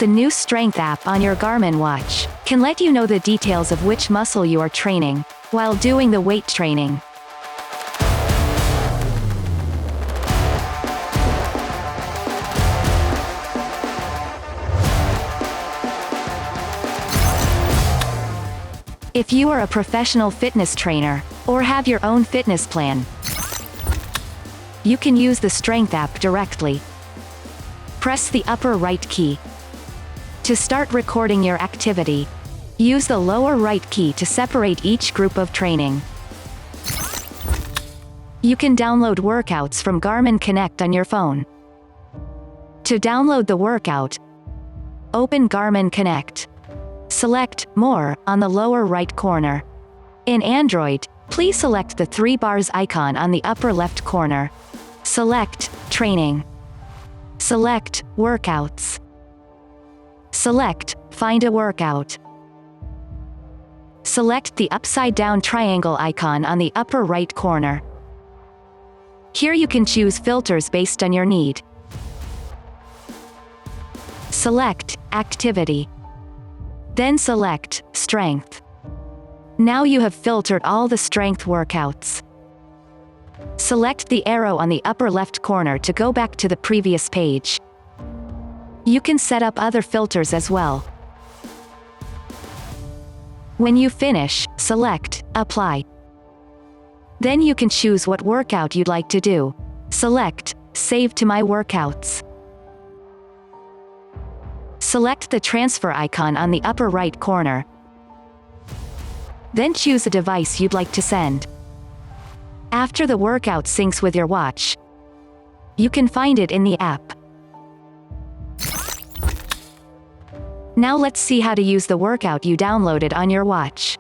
The new strength app on your Garmin watch can let you know the details of which muscle you are training while doing the weight training. If you are a professional fitness trainer, or have your own fitness plan, you can use the Strength app directly. Press the upper right key. To start recording your activity, use the lower right key to separate each group of training. You can download workouts from Garmin Connect on your phone. To download the workout, open Garmin Connect. Select More on the lower right corner. In Android, please select the 3 bars icon on the upper left corner. Select Training. Select Workouts. Select Find a Workout. Select the upside-down triangle icon on the upper right corner. Here you can choose filters based on your need. Select Activity. Then select Strength. Now you have filtered all the strength workouts. Select the arrow on the upper left corner to go back to the previous page. You can set up other filters as well. When you finish, select Apply. Then you can choose what workout you'd like to do. Select Save to My Workouts. Select the transfer icon on the upper right corner. Then choose a device you'd like to send. After the workout syncs with your watch, you can find it in the app. Now let's see how to use the workout you downloaded on your watch.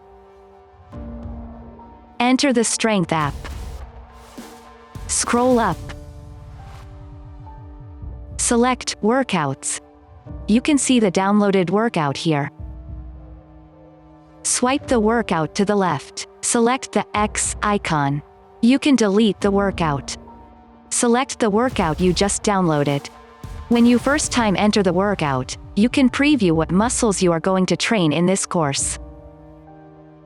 Enter the Strength app. Scroll up. Select Workouts. You can see the downloaded workout here. Swipe the workout to the left. Select the X icon. You can delete the workout. Select the workout you just downloaded. When you first time enter the workout, you can preview what muscles you are going to train in this course.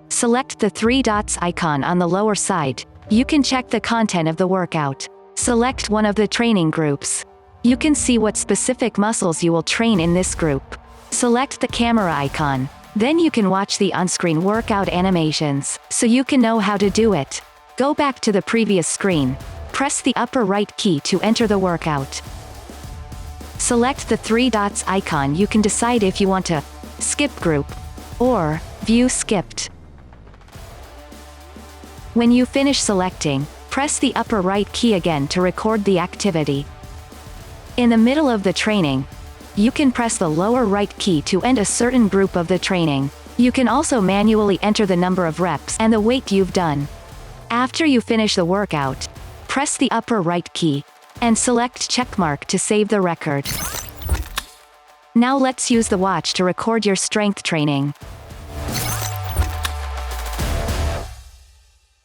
Select the 3 dots icon on the lower side. You can check the content of the workout. Select one of the training groups. You can see what specific muscles you will train in this group. Select the camera icon. Then you can watch the on-screen workout animations, so you can know how to do it. Go back to the previous screen. Press the upper right key to enter the workout. Select the 3 dots icon. You can decide if you want to skip group or view skipped. When you finish selecting, press the upper right key again to record the activity. In the middle of the training, you can press the lower right key to end a certain group of the training. You can also manually enter the number of reps and the weight you've done. After you finish the workout, press the upper right key and select checkmark to save the record. Now let's use the watch to record your strength training.